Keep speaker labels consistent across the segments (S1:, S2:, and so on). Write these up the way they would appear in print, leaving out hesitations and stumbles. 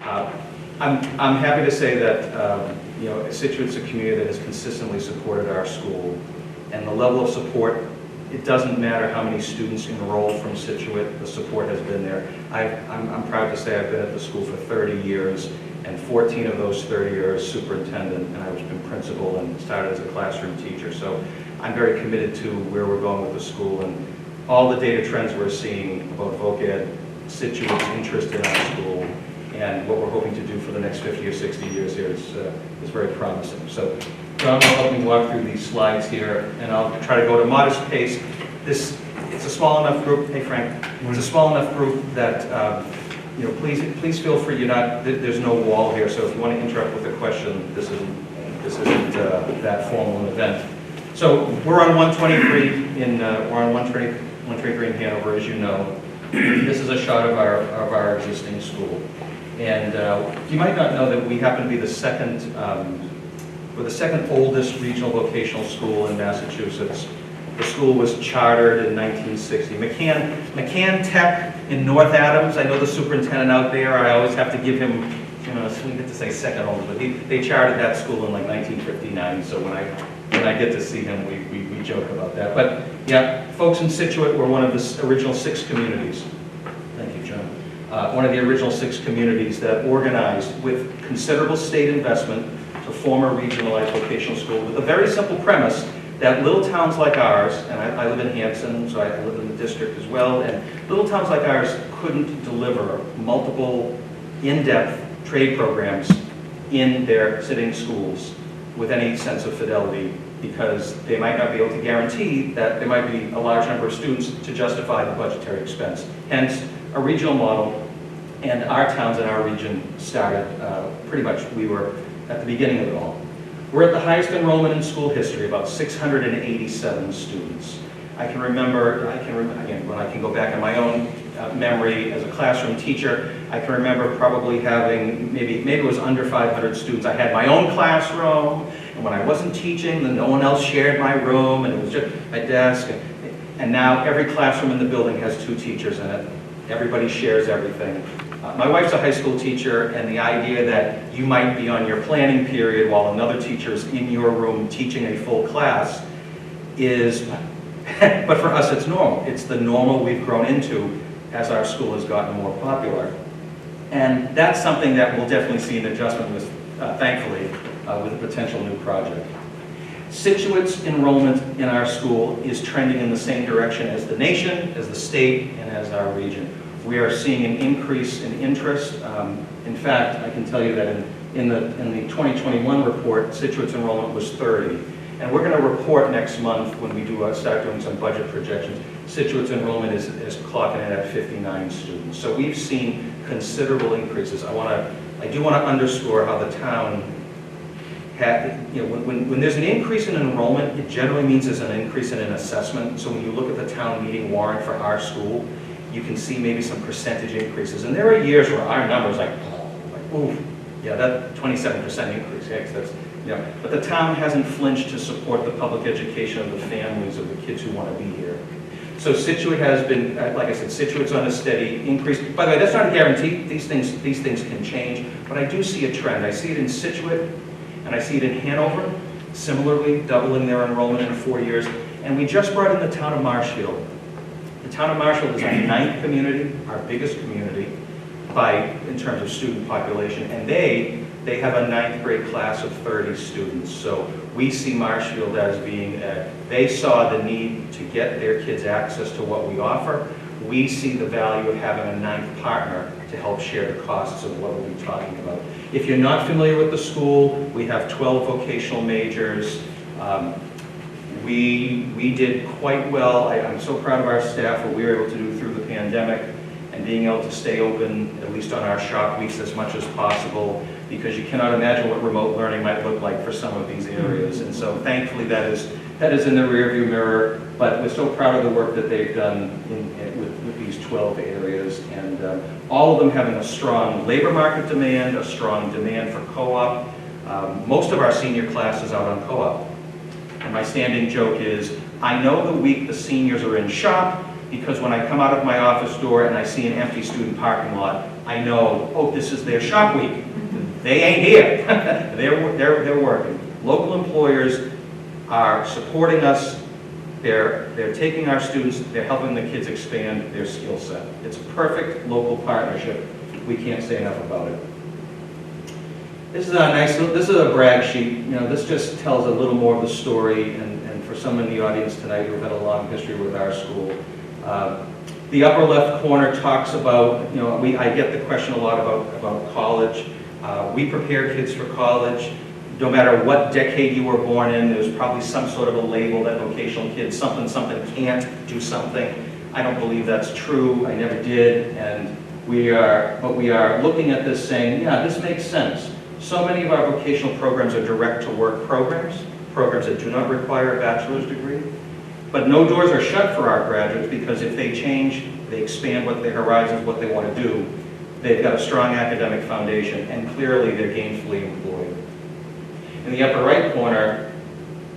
S1: Uh, I'm happy to say that Scituate's a community that has consistently supported our school, and the level of support, it doesn't matter how many students enroll from Scituate, the support has been there. I'm proud to say I've been at the school for 30 years, and 14 of those 30 years superintendent, and I've been principal and started as a classroom teacher. So I'm very committed to where we're going with the school, and all the data trends we're seeing about VocEd, Scituate's interest in our school, and what we're hoping to do for the next 50 or 60 years here is very promising. So John will help me walk through these slides here, and I'll try to go at a modest pace. It's a small enough group. Hey, Frank. It's a small enough group that please feel free. There's no wall here, so if you want to interrupt with a question, this isn't that formal an event. So we're on 123 in Hanover, as you know. This is a shot of our existing school, and you might not know that we happen to be the second. We're the second oldest regional vocational school in Massachusetts. The school was chartered in 1960. McCann Tech in North Adams, I know the superintendent out there, I always have to give him, we get to say second oldest, but they chartered that school in like 1959, so when I get to see him, we joke about that. But yeah, folks in Scituate were one of the original 6 communities. Thank you, John. One of the original 6 communities that organized with considerable state investment to form a regionalized vocational school with a very simple premise that little towns like ours, and I live in Hampton, so I live in the district as well, and little towns like ours couldn't deliver multiple in-depth trade programs in their sitting schools with any sense of fidelity, because they might not be able to guarantee that there might be a large number of students to justify the budgetary expense. Hence, a regional model, and our towns in our region started pretty much, we were at the beginning of it all. We're at the highest enrollment in school history, about 687 students. I can remember, again, when I can go back in my own memory as a classroom teacher, I can remember probably having, maybe it was under 500 students. I had my own classroom, and when I wasn't teaching, then no one else shared my room, and it was just my desk. And now every classroom in the building has 2 teachers in it. Everybody shares everything. My wife's a high school teacher, and the idea that you might be on your planning period while another teacher's in your room teaching a full class is, but for us it's normal. It's the normal we've grown into as our school has gotten more popular. And that's something that we'll definitely see an adjustment with, thankfully, with a potential new project. Scituate's enrollment in our school is trending in the same direction as the nation, as the state, and as our region. We are seeing an increase in interest. In fact, I can tell you that in the 2021 report, Scituate's enrollment was 30. And we're going to report next month when we start doing some budget projections. Scituate's enrollment is clocking in at 59 students. So we've seen considerable increases. I do want to underscore how the town when there's an increase in enrollment, it generally means there's an increase in an assessment. So when you look at the town meeting warrant for our school, you can see maybe some percentage increases. And there are years where our numbers ooh, yeah, that 27% increase, yeah, but the town hasn't flinched to support the public education of the families of the kids who want to be here. So Scituate has been, like I said, Scituate's on a steady increase. By the way, that's not a guarantee. These things can change, but I do see a trend. I see it in Scituate, and I see it in Hanover, similarly doubling their enrollment in 4 years. And we just brought in the town of Marshfield. The town of Marshfield is our 9th community, our biggest community in terms of student population, and they have a 9th grade class of 30 students. So we see Marshfield as being, they saw the need to get their kids access to what we offer. We see the value of having a 9th partner to help share the costs of what we'll be talking about. If you're not familiar with the school, we have 12 vocational majors. We did quite well. I'm so proud of our staff, what we were able to do through the pandemic and being able to stay open, at least on our shop weeks, as much as possible, because you cannot imagine what remote learning might look like for some of these areas. And so thankfully that is in the rearview mirror, but we're so proud of the work that they've done with these 12 areas, and all of them having a strong labor market demand, a strong demand for co-op. Most of our senior class is out on co-op. And my standing joke is, I know the week the seniors are in shop, because when I come out of my office door and I see an empty student parking lot, I know, oh, this is their shop week. They ain't here. They're working. Local employers are supporting us. They're taking our students, they're helping the kids expand their skill set. It's a perfect local partnership. We can't say enough about it. This is a nice, this is a brag sheet. You know, this just tells a little more of the story, and for some in the audience tonight who've had a long history with our school. The upper left corner talks about, you know, I get the question a lot about college. We prepare kids for college. No matter what decade you were born in, there's probably some sort of a label that vocational kids, something can't do something. I don't believe that's true. I never did. And we are looking at this saying, yeah, this makes sense. So many of our vocational programs are direct-to-work programs that do not require a bachelor's degree. But no doors are shut for our graduates, because if they change, they expand what their horizons, what they want to do, they've got a strong academic foundation, and clearly they're gainfully employed. In the upper right corner,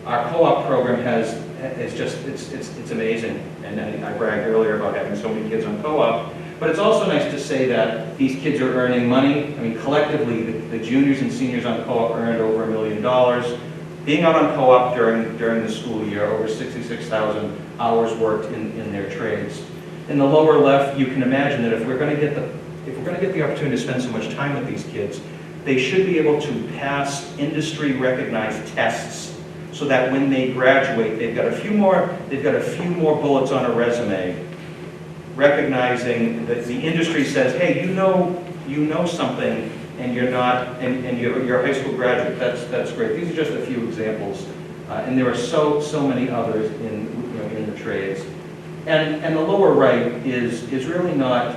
S1: our co-op program it's amazing. And I bragged earlier about having so many kids on co-op, but it's also nice to say that these kids are earning money. I mean, collectively, the juniors and seniors on co-op earned over $1 million. Being out on co-op during the school year, over 66,000 hours worked in their trades. In the lower left, you can imagine that if we're going to get the opportunity to spend so much time with these kids, they should be able to pass industry-recognized tests, so that when they graduate, they've got a few more bullets on a resume, recognizing that the industry says, hey, you know something, and you're not, and you're a high school graduate. That's great. These are just a few examples, and there are so many others in the trades. And the lower right is really not.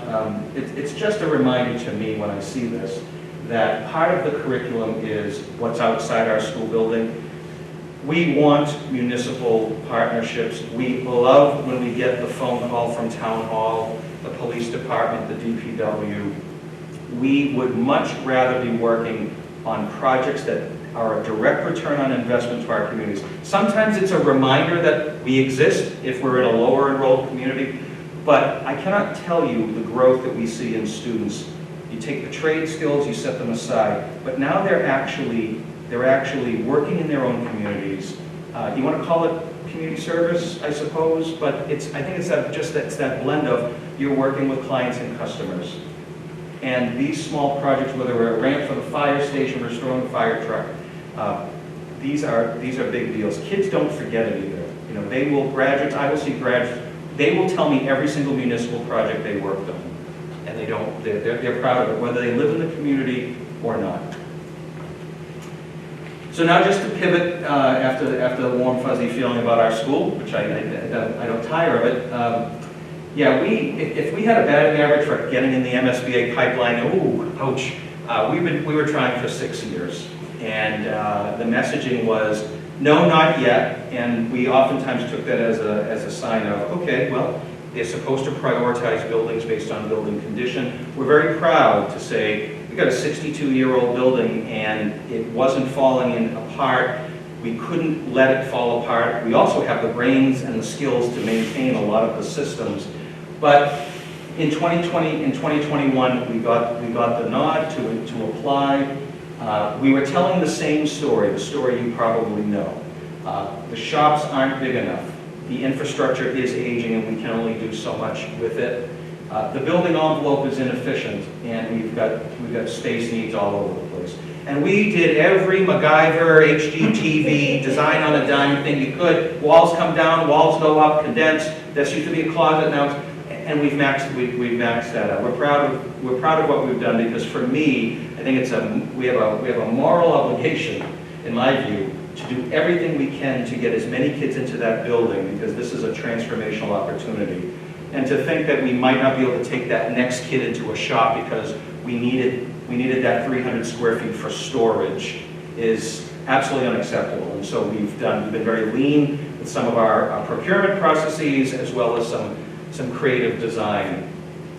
S1: It's just a reminder to me when I see this that part of the curriculum is what's outside our school building. We want municipal partnerships. We love when we get the phone call from Town Hall, the police department, the DPW. We would much rather be working on projects that are a direct return on investment to our communities. Sometimes it's a reminder that we exist if we're in a lower enrolled community, but I cannot tell you the growth that we see in students. You take the trade skills, you set them aside, but now they're actually working in their own communities. You want to call it community service, I suppose, but I think it's that blend of you're working with clients and customers. And these small projects, whether we're a ramp for the fire station, restoring the fire truck, these are big deals. Kids don't forget it either. You know, they will I will see graduates. They will tell me every single municipal project they worked on, and they're proud of it, whether they live in the community or not. So now, just to pivot after the warm fuzzy feeling about our school, which I don't tire of it. Yeah, if we had a batting average for getting in the MSBA pipeline, ooh, ouch. We were trying for 6 years, and the messaging was, no, not yet, and we oftentimes took that as a sign of, okay, well, they're supposed to prioritize buildings based on building condition. We're very proud to say, we got a 62-year-old building, and it wasn't falling apart. We couldn't let it fall apart. We also have the brains and the skills to maintain a lot of the systems. But in 2020 and 2021, we got the nod to apply. We were telling the same story, the story you probably know. The shops aren't big enough. The infrastructure is aging, and we can only do so much with it. The building envelope is inefficient, and we've got space needs all over the place. And we did every MacGyver, HGTV, design on a dime thing you could. Walls come down, walls go up, condensed. This used to be a closet, now it's, and we've maxed that out. We're proud of what we've done, because for me, I think we have a moral obligation, in my view, to do everything we can to get as many kids into that building, because this is a transformational opportunity. And to think that we might not be able to take that next kid into a shop because we needed that 300 square feet for storage is absolutely unacceptable. And so we've been very lean with some of our procurement processes, as well as some creative design.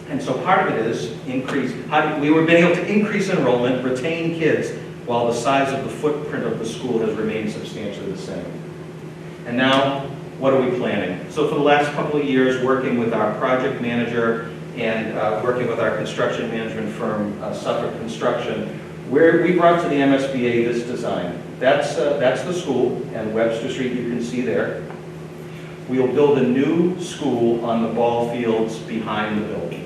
S1: And so part of it is we were being able to increase enrollment, retain kids, while the size of the footprint of the school has remained substantially the same. And now, what are we planning? So for the last couple of years, working with our project manager and working with our construction management firm, Suffolk Construction, where we brought to the MSBA this design. That's the school, and Webster Street you can see there. We'll build a new school on the ball fields behind the building.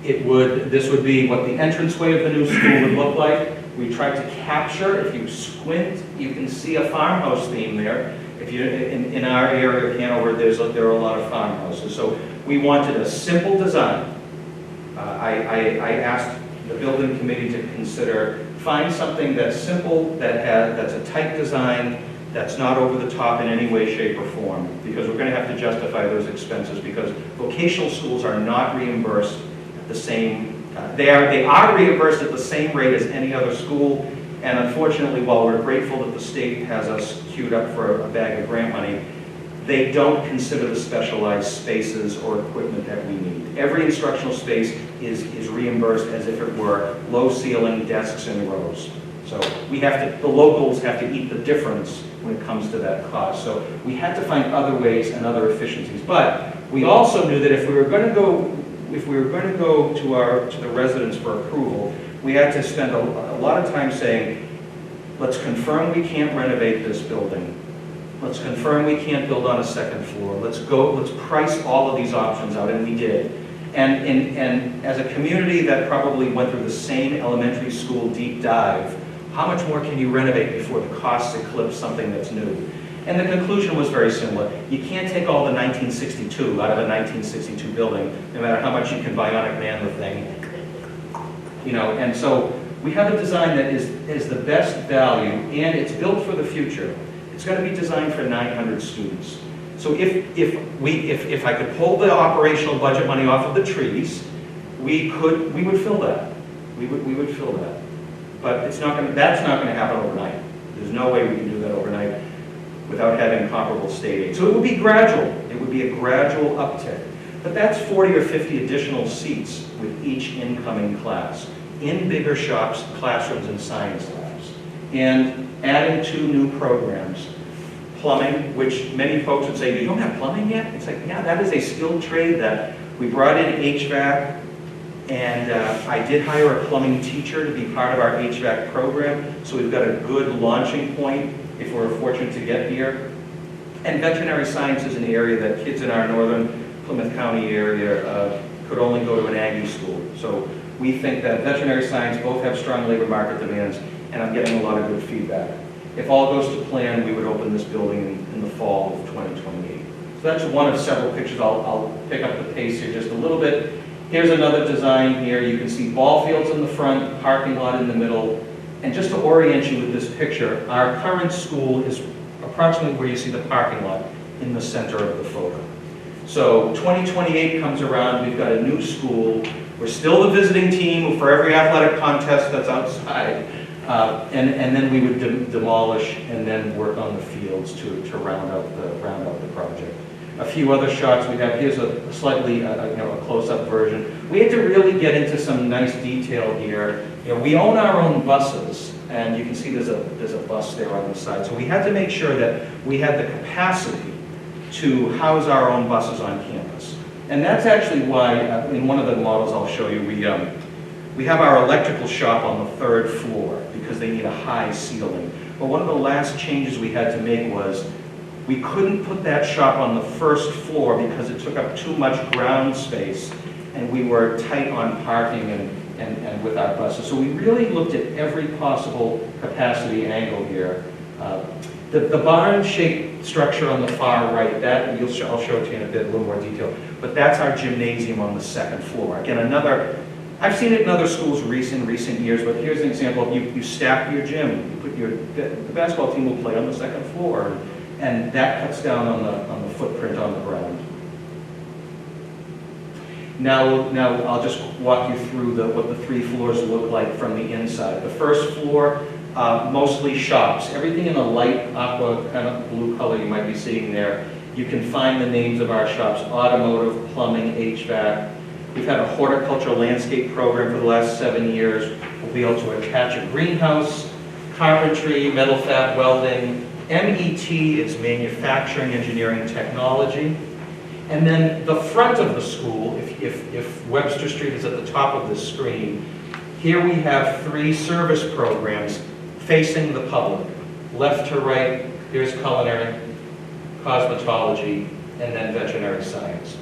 S1: This would be what the entranceway of the new school would look like. We tried to capture, if you squint, you can see a farmhouse theme there. If you in our area of Hanover, there are a lot of farmhouses. So we wanted a simple design. I asked the building committee to find something that's simple, that's a tight design, that's not over the top in any way, shape, or form, because we're going to have to justify those expenses, because vocational schools are not reimbursed at the same, they are reimbursed at the same rate as any other school, and unfortunately, while we're grateful that the state has us queued up for a bag of grant money, they don't consider the specialized spaces or equipment that we need. Every instructional space is reimbursed as if it were low ceiling desks in rows. So the locals have to eat the difference when it comes to that cost. So we had to find other ways and other efficiencies. But we also knew that if we were going to go to the residents for approval, we had to spend a lot of time saying, let's confirm we can't renovate this building. Let's confirm we can't build on a second floor. Let's price all of these options out, and we did. And as a community that probably went through the same elementary school deep dive, how much more can you renovate before the costs eclipse something that's new? And the conclusion was very similar. You can't take all the 1962 out of a 1962 building, no matter how much you can bionic man the thing. And so we have a design that is the best value, and it's built for the future. It's going to be designed for 900 students. So if I could pull the operational budget money off of the trees, we would fill that. We would fill that. But that's not going to happen overnight. There's no way we can do that overnight without having comparable state aid. So it would be gradual. It would be a gradual uptick. But that's 40 or 50 additional seats with each incoming class in bigger shops, classrooms, and science labs. And adding 2 new programs. Plumbing, which many folks would say, you don't have plumbing yet? It's like, yeah, that is a skilled trade that we brought in HVAC, and I did hire a plumbing teacher to be part of our HVAC program, so we've got a good launching point if we're fortunate to get here. And veterinary science is an area that kids in our northern Plymouth County area could only go to an Aggie school. So we think that veterinary science both have strong labor market demands, and I'm getting a lot of good feedback. If all goes to plan, we would open this building in the fall of 2028. So that's one of several pictures. I'll pick up the pace here just a little bit. Here's another design here. You can see ball fields in the front, parking lot in the middle. And just to orient you with this picture, our current school is approximately where you see the parking lot in the center of the photo. So 2028 comes around, we've got a new school. We're still the visiting team for every athletic contest that's outside. And then we would demolish and then work on the fields to round out the project. A few other shots we have. Here's a slightly a close-up version. We had to really get into some nice detail here. We own our own buses, and you can see there's a bus there on the side. So we had to make sure that we had the capacity to house our own buses on campus. And that's actually why, in one of the models I'll show you, we have our electrical shop on the 3rd floor because they need a high ceiling. But one of the last changes we had to make was we couldn't put that shop on the 1st floor because it took up too much ground space, and we were tight on parking and with our buses. So we really looked at every possible capacity angle here. The barn-shaped structure on the far right, I'll show it to you in a bit, a little more detail, but that's our gymnasium on the 2nd floor. Again, I've seen it in other schools recent years, but here's an example. You stack your gym. The basketball team will play on the 2nd floor, and that cuts down on the footprint on the ground. Now I'll just walk you through what the 3 floors look like from the inside. The 1st floor, mostly shops. Everything in a light aqua kind of blue color you might be seeing there. You can find the names of our shops: automotive, plumbing, HVAC. We've had a horticultural landscape program for the last 7 years. We'll be able to attach a greenhouse, carpentry, metal fab welding. MET is manufacturing engineering technology. And then the front of the school, if Webster Street is at the top of this screen, here we have 3 service programs facing the public. Left to right, here's culinary, cosmetology, and then veterinary science.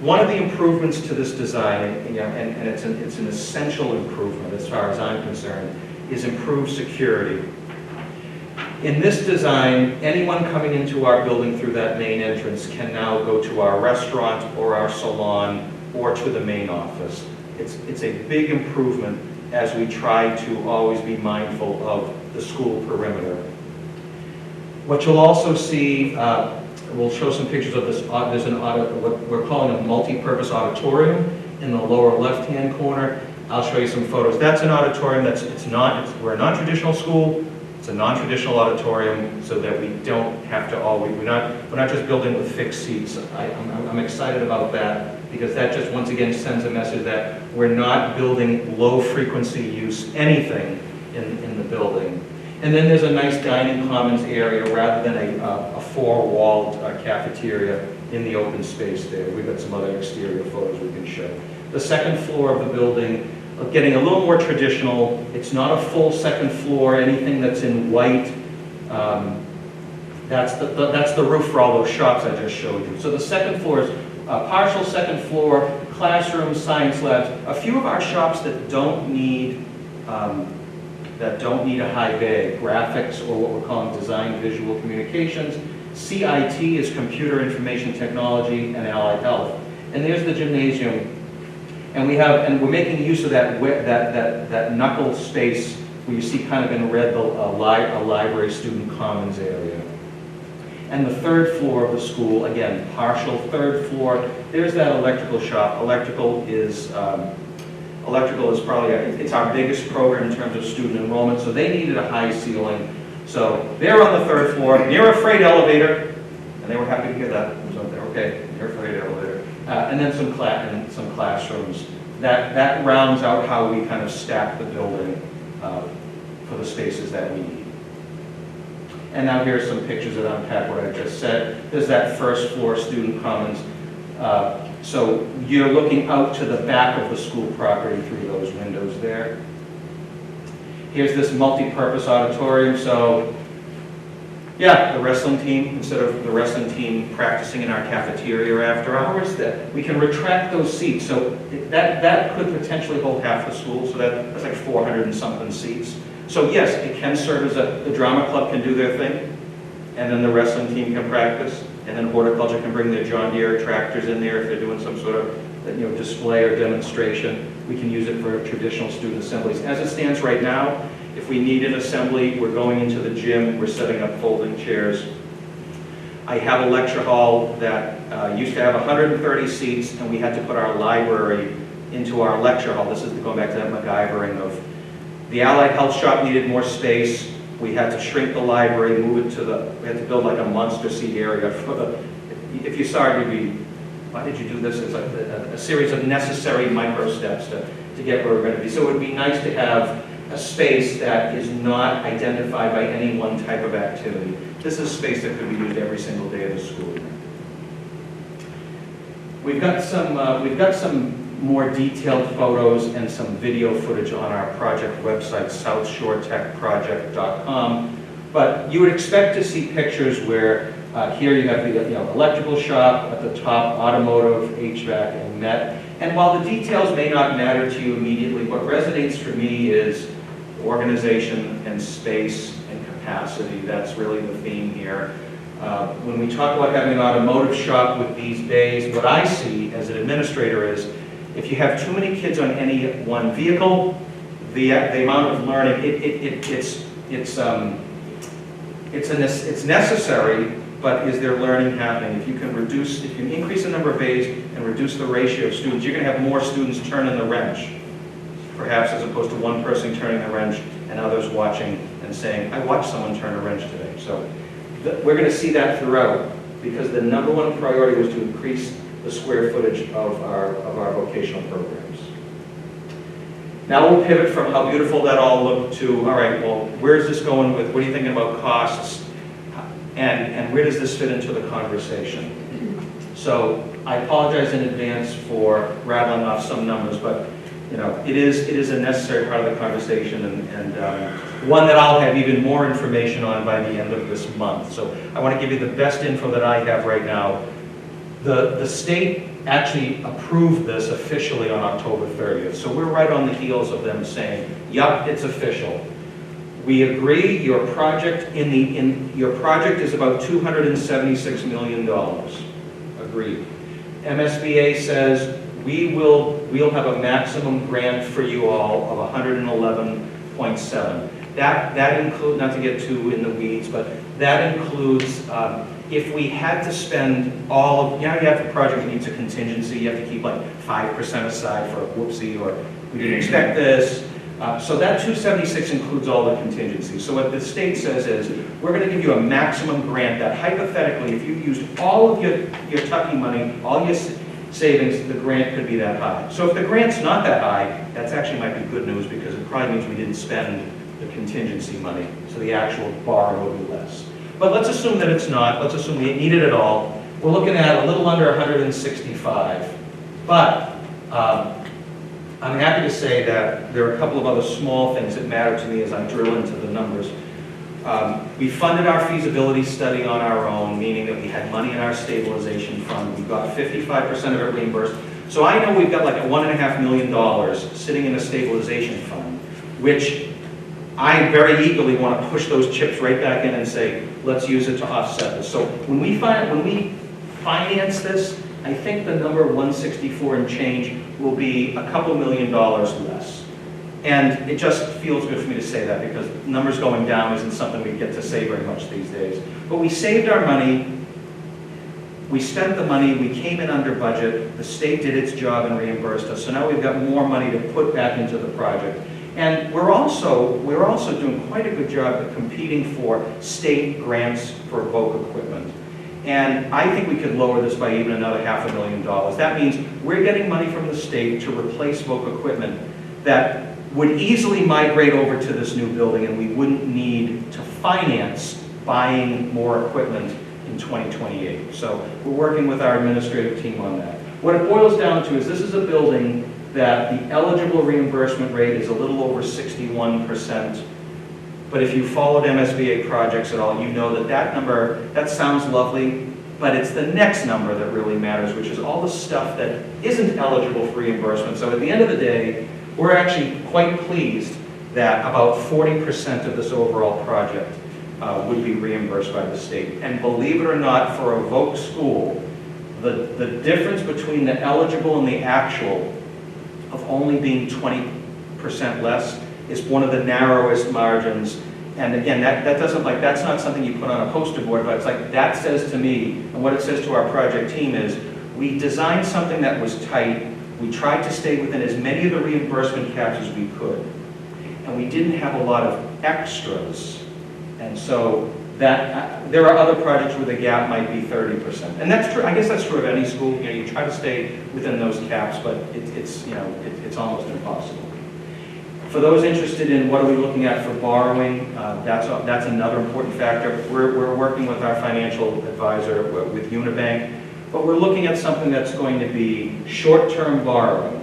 S1: One of the improvements to this design, and it's an essential improvement as far as I'm concerned, is improved security. In this design, anyone coming into our building through that main entrance can now go to our restaurant or our salon or to the main office. It's a big improvement as we try to always be mindful of the school perimeter. What you'll also see, we'll show some pictures of this. There's what we're calling a multi-purpose auditorium in the lower left-hand corner. I'll show you some photos. That's an auditorium we're a non-traditional school. It's a non-traditional auditorium so that we don't have to always, we're not just building with fixed seats. I'm excited about that because that just once again sends a message that we're not building low-frequency use anything in the building. And then there's a nice dining commons area rather than a four-walled cafeteria in the open space there. We've got some other exterior photos we can show. The second floor of the building, getting a little more traditional. It's not a full second floor. Anything that's in white, that's the roof for all those shops I just showed you. So the second floor is partial second floor, classrooms, science labs. A few of our shops that don't need a high bay, graphics or what we're calling design visual communications. CIT is computer information technology and allied health. And there's the gymnasium. And we're making use of that knuckle space where you see kind of in red a library student commons area. And the third floor of the school, again, partial third floor, there's that electrical shop. Electrical is probably, it's our biggest program in terms of student enrollment, so they needed a high ceiling. So they're on the third floor, near a freight elevator, and they were happy to hear that. So they're okay, near a freight elevator. And then some classrooms. That rounds out how we kind of stack the building for the spaces that we need. And now here's some pictures that unpack what I just said. There's that first floor student commons. So you're looking out to the back of the school property through those windows there. Here's this multi-purpose auditorium. So yeah, the wrestling team, instead of the wrestling team practicing in our cafeteria after hours, that we can retract those seats. So that could potentially hold half the school, so that's like 400 and something seats. So yes, it can serve as the drama club can do their thing, and then the wrestling team can practice, and then horticulture can bring their John Deere tractors in there if they're doing some sort of display or demonstration. We can use it for traditional student assemblies. As it stands right now, if we need an assembly, we're going into the gym, we're setting up folding chairs. I have a lecture hall that used to have 130 seats, and we had to put our library into our lecture hall. This is going back to that MacGyvering of the allied health shop needed more space. We had to shrink the library, move it we had to build like a monster seat area for if you saw it, you'd be, why did you do this? It's like a series of necessary micro steps to get where we're going to be. So it would be nice to have a space that is not identified by any one type of activity. This is space that could be used every single day of the school year. We've got some more detailed photos and some video footage on our project website, SouthShoreTechProject.com. But you would expect to see pictures where here you have the electrical shop, at the top automotive, HVAC, and MET. And while the details may not matter to you immediately, what resonates for me is organization and space and capacity. That's really the theme here. When we talk about having an automotive shop with these bays, what I see as an administrator is if you have too many kids on any one vehicle, the amount of learning, it's necessary, but is there learning happening? If you can increase the number of bays and reduce the ratio of students, you're going to have more students turning the wrench, perhaps as opposed to one person turning the wrench and others watching and saying, I watched someone turn a wrench today. So we're going to see that throughout, because the number one priority was to increase the square footage of our vocational programs. Now we'll pivot from how beautiful that all looked to, all right, well, where's this going with, what are you thinking about costs, and where does this fit into the conversation? So I apologize in advance for rattling off some numbers, but you know, it is a necessary part of the conversation, and one that I'll have even more information on by the end of this month. So I want to give you the best info that I have right now. The state actually approved this officially on October 30th, so we're right on the heels of them saying, yup, it's official. We agree your project your project is about $276 million. Agreed. MSBA says we'll have a maximum grant for you all of 111.7. That includes, not to get too in the weeds, but that includes if we had to spend all of, you have the project needs a contingency, you have to keep like 5% aside for a whoopsie, or we didn't expect this. So that 276 includes all the contingencies. So what the state says is, we're going to give you a maximum grant that hypothetically, if you used all of your tucking money, all your savings, the grant could be that high. So if the grant's not that high, that's actually might be good news, because it probably means we didn't spend the contingency money, so the actual borrow will be less. But let's assume that it's not. Let's assume we need it at all. We're looking at a little under 165. But I'm happy to say that there are a couple of other small things that matter to me as I drill into the numbers. We funded our feasibility study on our own, meaning that we had money in our stabilization fund. We got 55% of it reimbursed. So I know we've got like $1.5 million sitting in a stabilization fund, which I very eagerly want to push those chips right back in and say, let's use it to offset this. So when we finance this, I think the number 164 and change will be a couple $1 million less. And it just feels good for me to say that, because numbers going down isn't something we get to say very much these days. But we saved our money, we spent the money, we came in under budget, the state did its job and reimbursed us, so now we've got more money to put back into the project. And we're also doing quite a good job of competing for state grants for Voc equipment. And I think we could lower this by even another $500,000. That means we're getting money from the state to replace Voc equipment that would easily migrate over to this new building, and we wouldn't need to finance buying more equipment in 2028. So we're working with our administrative team on that. What it boils down to is this is a building that the eligible reimbursement rate is a little over 61%. But if you followed MSBA projects at all, you know that that number, that sounds lovely, but it's the next number that really matters, which is all the stuff that isn't eligible for reimbursement. So at the end of the day, we're actually quite pleased that about 40% of this overall project would be reimbursed by the state. And believe it or not, for a Voc school, the difference between the eligible and the actual of only being 20% less is one of the narrowest margins. And again, that's not something you put on a poster board, but it's like, that says to me, and what it says to our project team is, we designed something that was tight, we tried to stay within as many of the reimbursement caps as we could, and we didn't have a lot of extras. And so that, there are other projects where the gap might be 30%. And that's true, I guess that's true of any school. You know, you try to stay within those caps, but it's almost impossible. For those interested in what are we looking at for borrowing, that's another important factor. We're working with our financial advisor with Unibank, but we're looking at something that's going to be short-term borrowing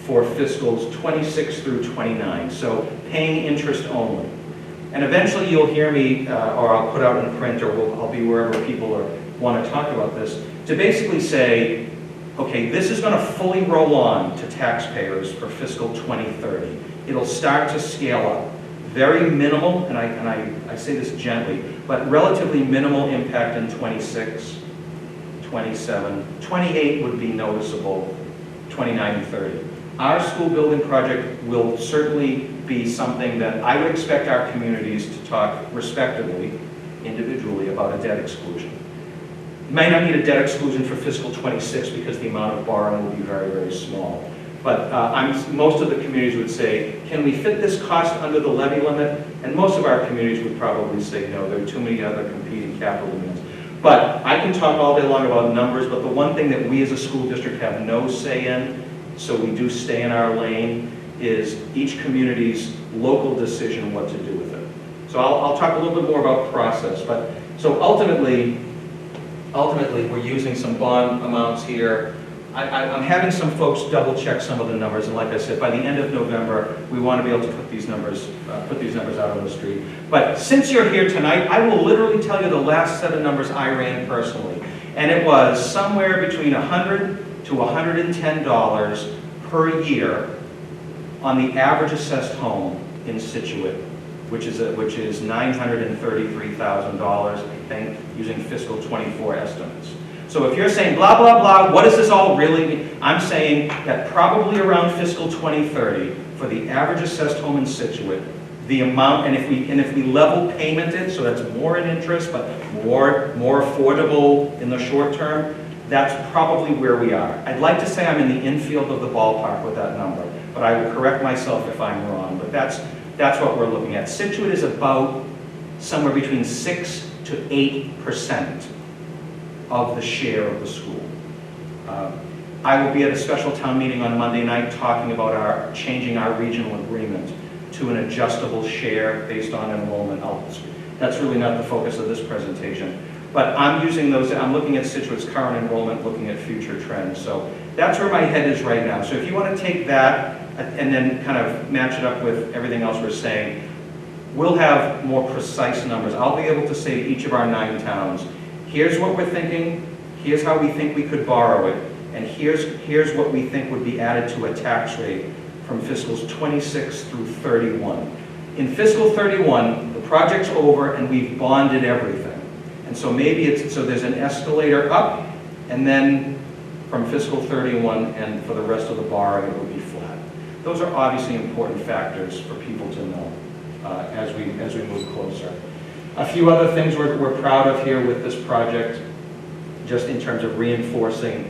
S1: for fiscals 26 through 29, so paying interest only. And eventually you'll hear me, or I'll put out in print, or I'll be wherever people want to talk about this, to basically say, okay, this is going to fully roll on to taxpayers for fiscal 2030. It'll start to scale up. Very minimal, and I say this gently, but relatively minimal impact in 26, 27, 28 would be noticeable, 29 and 30. Our school building project will certainly be something that I would expect our communities to talk respectively, individually, about a debt exclusion. You might not need a debt exclusion for fiscal 26 because the amount of borrowing will be very, very small. But most of the communities would say, can we fit this cost under the levy limit? And most of our communities would probably say no, there are too many other competing capital demands. But I can talk all day long about numbers, but the one thing that we as a school district have no say in, so we do stay in our lane, is each community's local decision what to do with it. So I'll talk a little bit more about process, but so ultimately, ultimately, we're using some bond amounts here. I'm having some folks double check some of the numbers, and like I said, by the end of November, we want to be able to put these numbers out on the street. But since you're here tonight, I will literally tell you the last set of numbers I ran personally, and it was somewhere between $100 to $110 per year on the average assessed home in Scituate, which is $933,000, I think, using fiscal 24 estimates. So if you're saying blah, blah, blah, what does this all really mean? I'm saying that probably around fiscal 2030, for the average assessed home in Scituate, the amount, and if we level payment it, so that's more in interest, but more affordable in the short term, that's probably where we are. I'd like to say I'm in the infield of the ballpark with that number, but I will correct myself if I'm wrong, but that's what we're looking at. Scituate is about somewhere between 6 to 8% of the share of the school. I will be at a special town meeting on Monday night talking about changing our regional agreement to an adjustable share based on enrollment. That's really not the focus of this presentation. But I'm using those, I'm looking at Scituate's current enrollment, looking at future trends. So that's where my head is right now. So if you want to take that and then kind of match it up with everything else we're saying, we'll have more precise numbers. I'll be able to say to each of our 9 towns, here's what we're thinking, here's how we think we could borrow it, and here's what we think would be added to a tax rate from fiscals 26 through 31. In fiscal 31, the project's over and we've bonded everything. And so maybe so there's an escalator up, and then from fiscal 31 and for the rest of the borrowing it would be flat. Those are obviously important factors for people to know as we move closer. A few other things we're proud of here with this project, just in terms of reinforcing,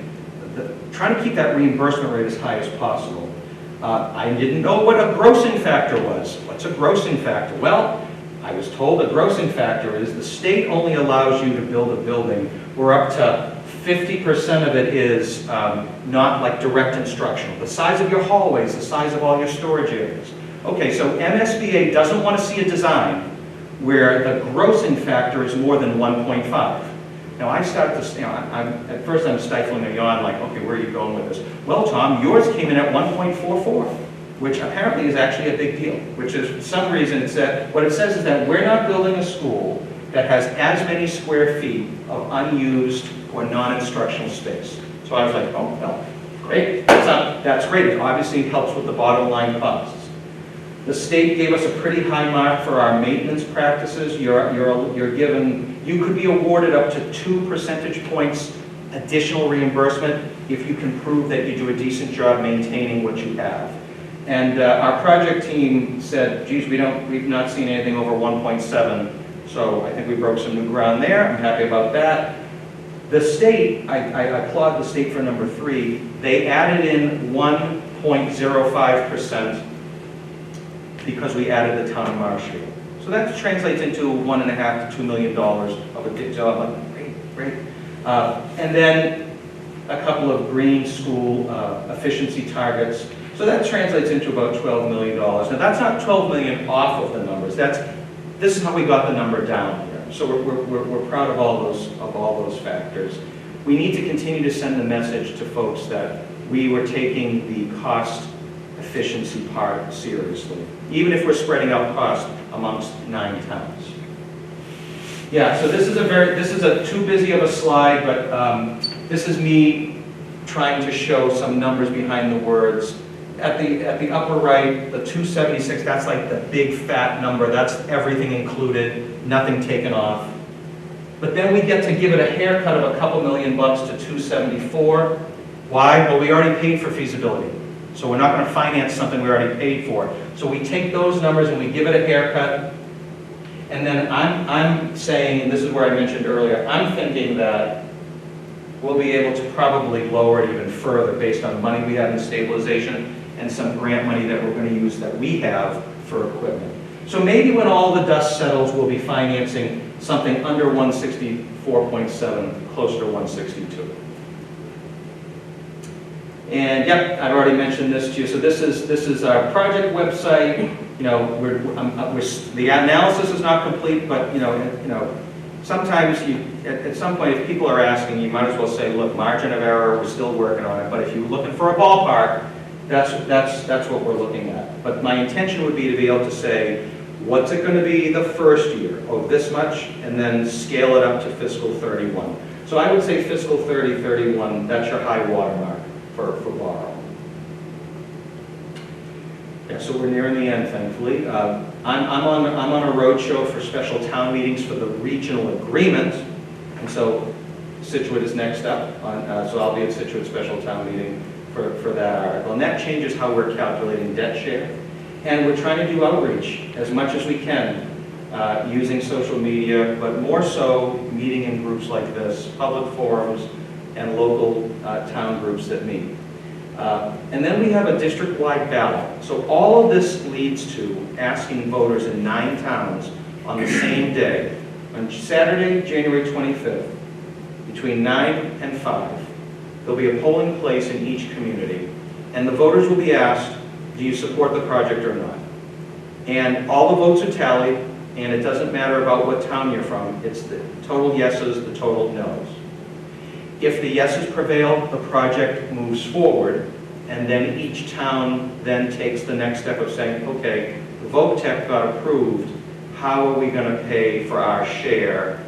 S1: trying to keep that reimbursement rate as high as possible. I didn't know what a grossing factor was. What's a grossing factor? Well, I was told a grossing factor is the state only allows you to build a building where up to 50% of it is not like direct instructional. The size of your hallways, the size of all your storage areas. Okay, so MSBA doesn't want to see a design where the grossing factor is more than 1.5. Now I start to, at first I'm stifling a yawn like, okay, where are you going with this? Well, Tom, yours came in at 1.44, which apparently is actually a big deal, which is, for some reason, what it says is that we're not building a school that has as many square feet of unused or non-instructional space. So I was like, oh, well, great, that's great. It obviously helps with the bottom line costs. The state gave us a pretty high mark for our maintenance practices. You could be awarded up to 2 percentage points additional reimbursement if you can prove that you do a decent job maintaining what you have. And our project team said, geez, we've not seen anything over 1.7, so I think we broke some new ground there. I'm happy about that. The state, I applaud the state for number 3. They added in 1.05% because we added the town of Marshfield. So that translates into $1.5 to $2 million of a job. Great. And then a couple of green school efficiency targets. So that translates into about $12 million. Now that's not $12 million off of the numbers. This is how we got the number down here. So we're proud of all those factors. We need to continue to send the message to folks that we were taking the cost efficiency part seriously, even if we're spreading out cost amongst 9 towns. Yeah, so this is too busy of a slide, but this is me trying to show some numbers behind the words. At the upper right, the 276, that's like the big fat number. That's everything included, nothing taken off. But then we get to give it a haircut of a couple $1 million to 274. Why? Well, we already paid for feasibility. So we're not going to finance something we already paid for. So we take those numbers and we give it a haircut. And then I'm saying, and this is where I mentioned earlier, I'm thinking that we'll be able to probably lower it even further based on money we have in stabilization and some grant money that we're going to use that we have for equipment. So maybe when all the dust settles, we'll be financing something under 164.7, closer to 162. And yep, I've already mentioned this to you. So this is our project website. You know, the analysis is not complete, but sometimes at some point, if people are asking, you might as well say, look, margin of error, we're still working on it, but if you're looking for a ballpark, that's what we're looking at. But my intention would be to be able to say, what's it going to be the first year? Oh, this much, and then scale it up to fiscal 31. So I would say fiscal 30, 31, that's your high watermark for borrow. Yeah, so we're nearing the end, thankfully. I'm on a road show for special town meetings for the regional agreement, and so Scituate is next up. So I'll be at Scituate special town meeting for that article, and that changes how we're calculating debt share. And we're trying to do outreach as much as we can using social media, but more so meeting in groups like this, public forums, and local town groups that meet. And then we have a district-wide ballot. So all of this leads to asking voters in 9 towns on the same day, on Saturday, January 25th, between 9 and 5. There'll be a polling place in each community, and the voters will be asked, do you support the project or not? And all the votes are tallied, and it doesn't matter about what town you're from. It's the total yeses, the total nos. If the yeses prevail, the project moves forward, and then each town then takes the next step of saying, okay, the VOTEC got approved, how are we going to pay for our share?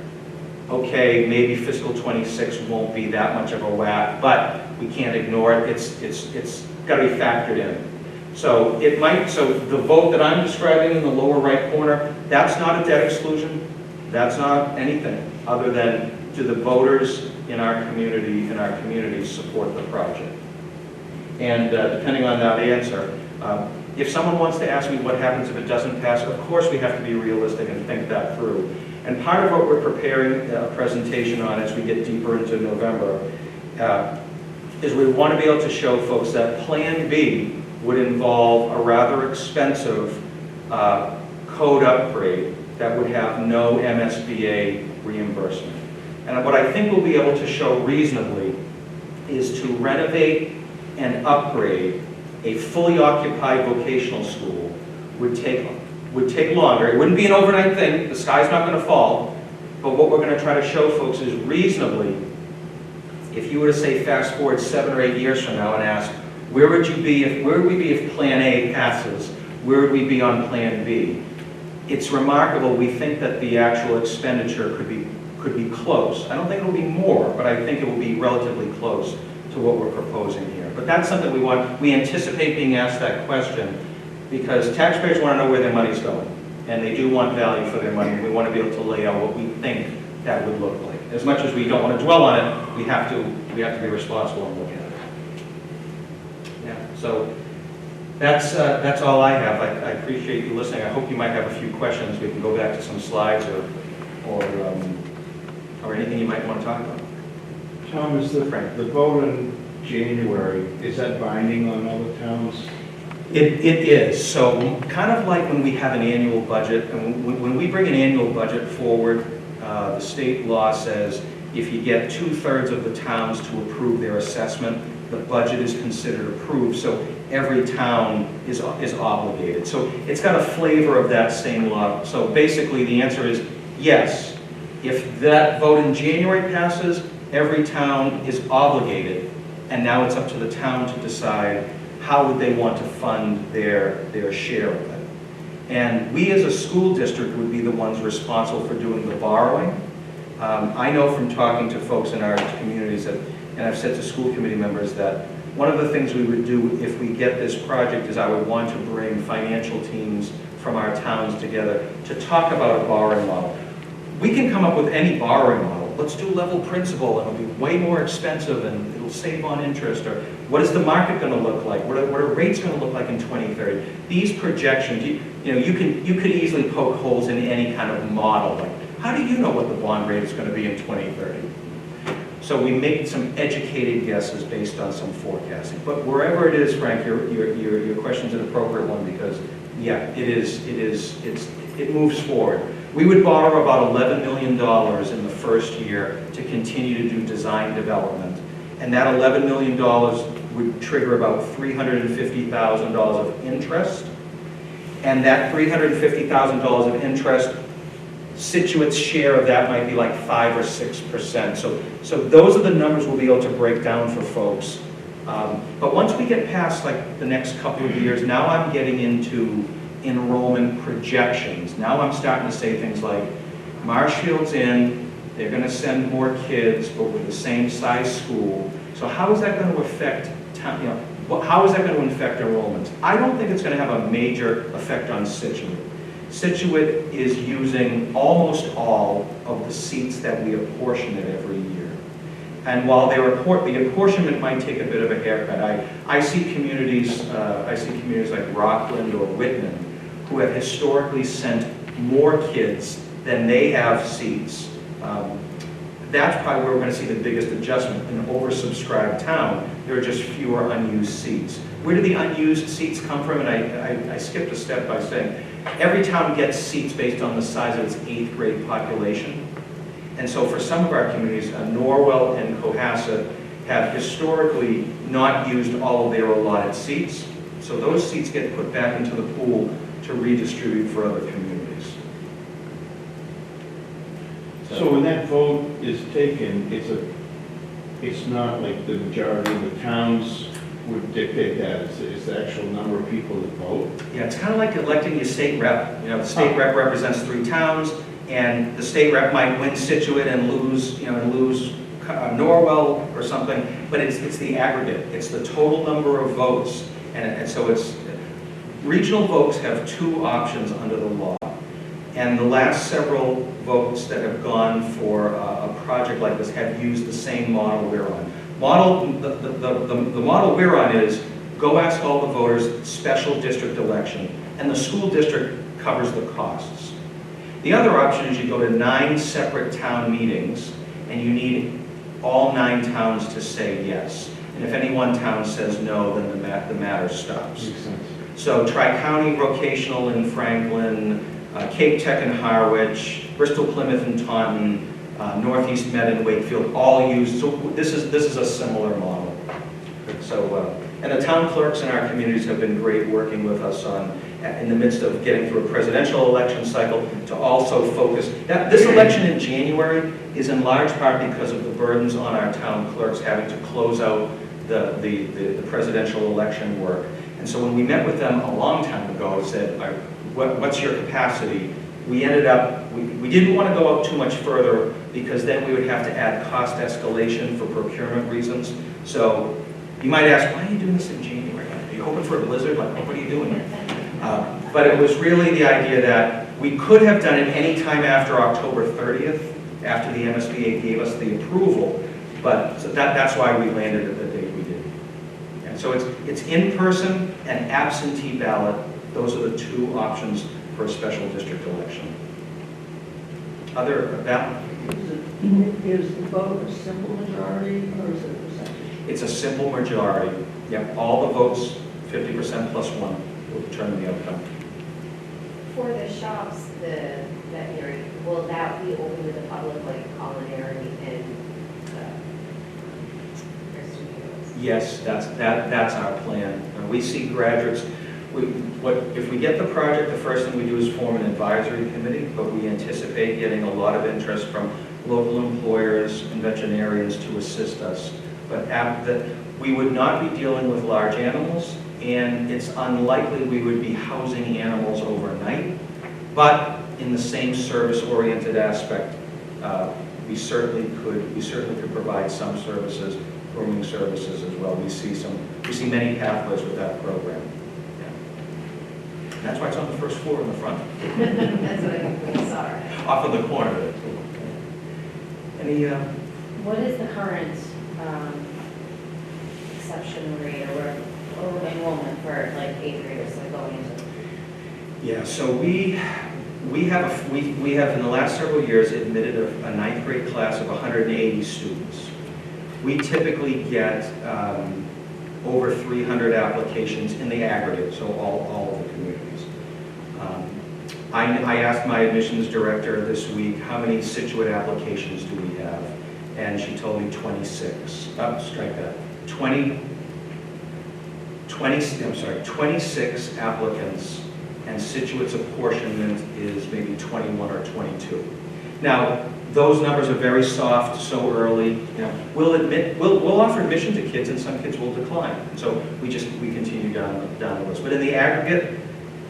S1: Okay, maybe fiscal 26 won't be that much of a whack, but we can't ignore it. It's got to be factored in. So the vote that I'm describing in the lower right corner, that's not a debt exclusion. That's not anything other than do the voters in our community support the project. And depending on that answer, if someone wants to ask me what happens if it doesn't pass, of course we have to be realistic and think that through. And part of what we're preparing a presentation on as we get deeper into November is we want to be able to show folks that Plan B would involve a rather expensive code upgrade that would have no MSBA reimbursement. And what I think we'll be able to show reasonably is to renovate and upgrade a fully occupied vocational school would take longer. It wouldn't be an overnight thing. The sky's not going to fall. But what we're going to try to show folks is reasonably, if you were to say fast forward 7 or 8 years from now and ask, where would we be if Plan A passes? Where would we be on Plan B? It's remarkable. We think that the actual expenditure could be close. I don't think it will be more, but I think it will be relatively close to what we're proposing here. But that's something we want. We anticipate being asked that question because taxpayers want to know where their money's going, and they do want value for their money, and we want to be able to lay out what we think that would look like. As much as we don't want to dwell on it, we have to be responsible and look at it. Yeah. So that's all I have. I appreciate you listening. I hope you might have a few questions. We can go back to some slides or anything you might want to talk about.
S2: Tom, is the vote in January, is that binding on other towns?
S1: It is. So kind of like when we have an annual budget, and when we bring an annual budget forward, the state law says if you get 2/3 of the towns to approve their assessment, the budget is considered approved. So every town is obligated. So it's got a flavor of that same law. So basically the answer is yes. If that vote in January passes, every town is obligated, and now it's up to the town to decide how would they want to fund their share of it. And we as a school district would be the ones responsible for doing the borrowing. I know from talking to folks in our communities that, and I've said to school committee members that one of the things we would do if we get this project is I would want to bring financial teams from our towns together to talk about a borrowing model. We can come up with any borrowing model. Let's do level principal, and it'll be way more expensive, and it'll save on interest. Or what is the market going to look like? What are rates going to look like in 2030? These projections, you could easily poke holes in any kind of model. Like, how do you know what the bond rate is going to be in 2030? So we make some educated guesses based on some forecasting. But wherever it is, Frank, your question's an appropriate one because, yeah, it moves forward. We would borrow about $11 million in the first year to continue to do design development. And that $11 million would trigger about $350,000 of interest. And that $350,000 of interest Situate's share of that might be like 5 or 6%. So those are the numbers we'll be able to break down for folks. But once we get past like the next couple of years, now I'm getting into enrollment projections. Now I'm starting to say things like, Marshfield's in, they're going to send more kids, but with the same size school. So how is that going to affect town, how is that going to affect enrollments? I don't think it's going to have a major effect on Scituate. Scituate is using almost all of the seats that we apportion it every year. And while the apportionment might take a bit of a haircut, I see communities like Rockland or Whitman who have historically sent more kids than they have seats. That's probably where we're going to see the biggest adjustment. In an oversubscribed town, there are just fewer unused seats. Where do the unused seats come from? And I skipped a step by saying, every town gets seats based on the size of its 8th grade population. And so for some of our communities, Norwell and Cohasset have historically not used all of their allotted seats. So those seats get put back into the pool to redistribute for other communities.
S2: So when that vote is taken, it's not like the majority of the towns would dictate that. It's the actual number of people that vote.
S1: Yeah, it's kind of like electing your state rep. You know, the state rep represents 3 towns, and the state rep might win Scituate and lose, Norwell or something. But it's the aggregate. It's the total number of votes, and so it's regional votes have 2 options under the law. And the last several votes that have gone for a project like this have used the same model we're on. The model we're on is go ask all the voters, special district election, and the school district covers the costs. The other option is you go to 9 separate town meetings, and you need all 9 towns to say yes. And if any one town says no, then the matter stops.
S2: Makes sense.
S1: So Tri-County Vocational in Franklin, Cape Tech and Harwich, Bristol, Plymouth and Taunton, Northeast Med and Wakefield all use, so this is a similar model. So, and the town clerks in our communities have been great working with us on, in the midst of getting through a presidential election cycle, to also focus. This election in January is in large part because of the burdens on our town clerks having to close out the presidential election work. And so when we met with them a long time ago, said, what's your capacity? We ended up, we didn't want to go out too much further because then we would have to add cost escalation for procurement reasons. So you might ask, why are you doing this in January? Are you hoping for a blizzard? Like, what are you doing? But it was really the idea that we could have done it any time after October 30th, after the MSBA gave us the approval, but so that's why we landed at the date we did. And so it's in person and absentee ballot. Those are the 2 options for a special district election. Other ballot?
S3: Is the vote a simple majority or is it a percentage?
S1: It's a simple majority. Yep, all the votes, 50% plus 1, will determine the outcome.
S4: For the shops, the veterinary, will that be open to the public, like culinary and studios?
S1: Yes, that's our plan. We see graduates. If we get the project, the first thing we do is form an advisory committee, but we anticipate getting a lot of interest from local employers and veterinarians to assist us. But we would not be dealing with large animals, and it's unlikely we would be housing animals overnight. But in the same service-oriented aspect, we certainly could provide some services, grooming services as well. We see many pathways with that program. That's why it's on the first floor in the front.
S4: That's what I saw.
S1: Off of the corner of it. Any,
S5: What is the current exception rate or enrollment for like 8th graders like going into?
S1: Yeah, so we have in the last several years admitted a 9th grade class of 180 students. We typically get over 300 applications in the aggregate, so all of the communities. I asked my admissions director this week, how many Scituate applications do we have? And she told me 26. Oh, strike that. 26 applicants and Situate's apportionment is maybe 21 or 22. Now, those numbers are very soft so early. We'll offer admission to kids, and some kids will decline. So we continue down the list. But in the aggregate,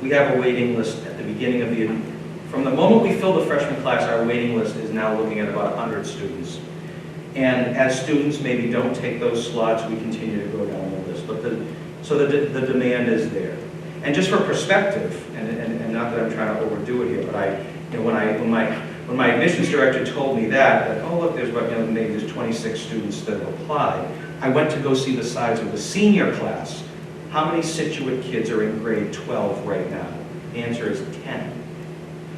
S1: we have a waiting list at the beginning of from the moment we fill the freshman class, our waiting list is now looking at about 100 students. And as students maybe don't take those slots, we continue to go down the list. But so the demand is there. And just for perspective, and not that I'm trying to overdo it here, but when my admissions director told me that oh look, there's maybe there's 26 students that have applied, I went to go see the size of the senior class. How many Scituate kids are in grade 12 right now? The answer is 10.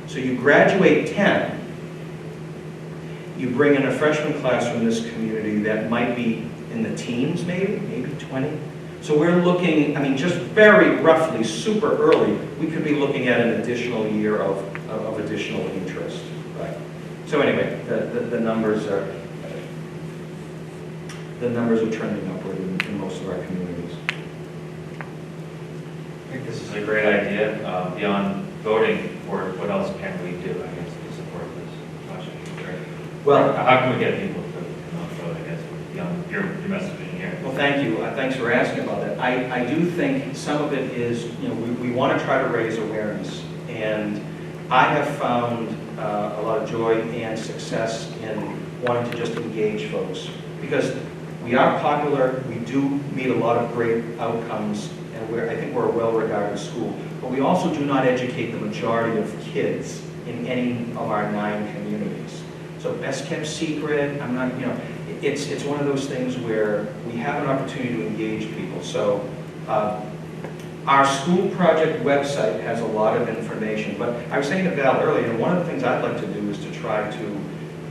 S1: So you graduate 10, you bring in a freshman class from this community that might be in the teens maybe 20. So we're looking, just very roughly, super early, we could be looking at an additional year of additional interest. Right. So anyway, the numbers are trending upward in most of our communities.
S6: I think this is a great idea. Beyond voting for it, what else can we do, I guess, to support this project? Right?
S1: Well,
S6: how can we get people to come out and vote, I guess, beyond your messaging here?
S1: Well, thank you. Thanks for asking about that. I do think some of it is, we want to try to raise awareness. And I have found a lot of joy and success in wanting to just engage folks. Because we are popular, we do meet a lot of great outcomes, and I think we're a well-regarded school. But we also do not educate the majority of kids in any of our 9 communities. So best kept secret, it's one of those things where we have an opportunity to engage people. So our school project website has a lot of information, but I was saying to Val earlier, and one of the things I'd like to do is to try to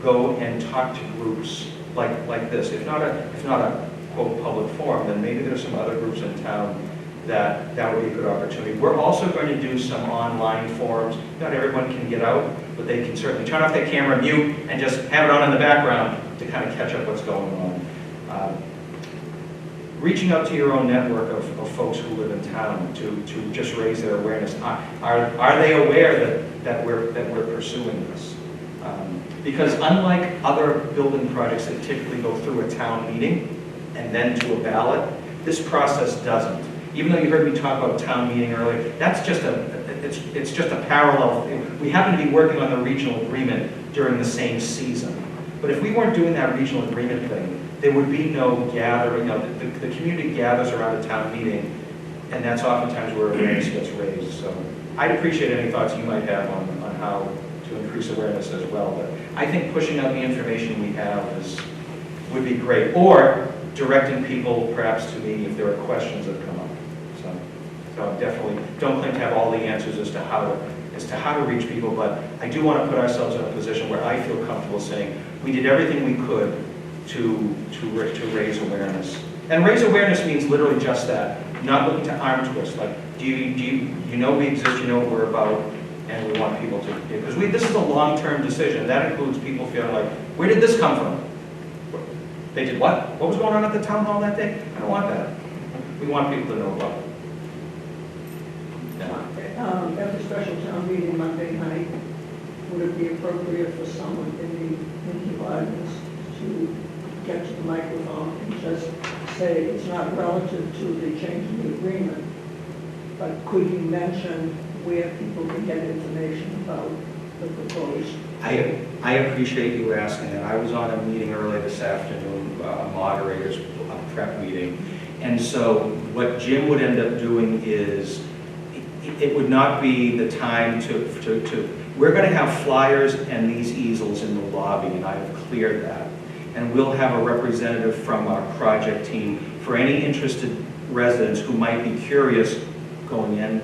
S1: go and talk to groups like this. If not a quote public forum, then maybe there's some other groups in town that would be a good opportunity. We're also going to do some online forums. Not everyone can get out, but they can certainly turn off their camera, mute, and just have it on in the background to kind of catch up what's going on. Reaching out to your own network of folks who live in town to just raise their awareness. Are they aware that we're pursuing this? Because unlike other building projects that typically go through a town meeting and then to a ballot, this process doesn't. Even though you heard me talk about town meeting earlier, that's just it's just a parallel. We happen to be working on the regional agreement during the same season. But if we weren't doing that regional agreement thing, there would be no gathering. The community gathers around a town meeting, and that's oftentimes where awareness gets raised. So I'd appreciate any thoughts you might have on how to increase awareness as well. But I think pushing out the information we have would be great. Or directing people perhaps to me if there are questions that come up. So definitely don't claim to have all the answers as to how to reach people, but I do want to put ourselves in a position where I feel comfortable saying we did everything we could to raise awareness. And raise awareness means literally just that, not looking to arm twist. Like, do you know we exist, you know what we're about, and we want people to, because this is a long-term decision. That includes people feeling like, where did this come from? They did what? What was going on at the town hall that day? I don't want that. We want people to know about it.
S3: At the special town meeting Monday night, would it be appropriate for someone in the audience to get to the microphone and just say it's not relative to the change in the agreement, but could you mention where people can get information about the proposed?
S1: I appreciate you asking that. I was on a meeting earlier this afternoon, a moderator's prep meeting, and so what Jim would end up doing is it would not be the time to we're going to have flyers and these easels in the lobby, and I have cleared that. And we'll have a representative from our project team for any interested residents who might be curious going in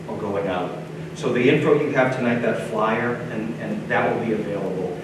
S1: or going out. So the info you have tonight, that flyer, and that will be available.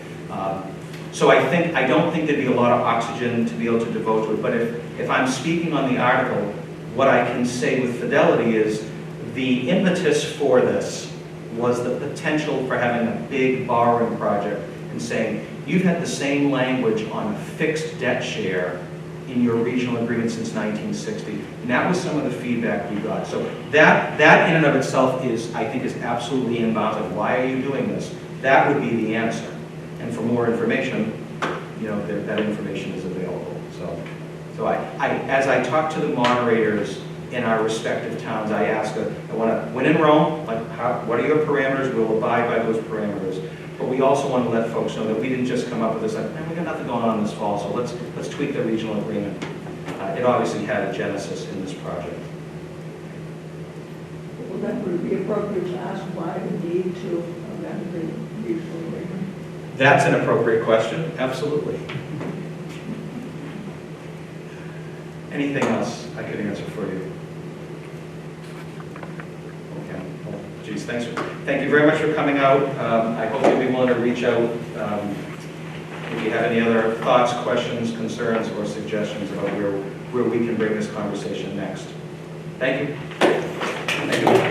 S1: So I don't think there'd be a lot of oxygen to be able to devote to it, but if I'm speaking on the article, what I can say with fidelity is the impetus for this was the potential for having a big borrowing project and saying, you've had the same language on a fixed debt share in your regional agreement since 1960. And that was some of the feedback we got. So that in and of itself is, I think, is absolutely in bounds of why are you doing this? That would be the answer. And for more information, you know, that information is available. So as I talk to the moderators in our respective towns, I ask, when in Rome, like, what are your parameters? We'll abide by those parameters. But we also want to let folks know that we didn't just come up with this, like, man, we got nothing going on this fall, so let's tweak the regional agreement. It obviously had a genesis in this project.
S3: Well, then would it be appropriate to ask why the need to amend the regional agreement?
S1: That's an appropriate question, absolutely. Anything else I could answer for you? Okay, well, geez, thank you very much for coming out. I hope you'll be willing to reach out if you have any other thoughts, questions, concerns, or suggestions about where we can bring this conversation next. Thank you. Thank you.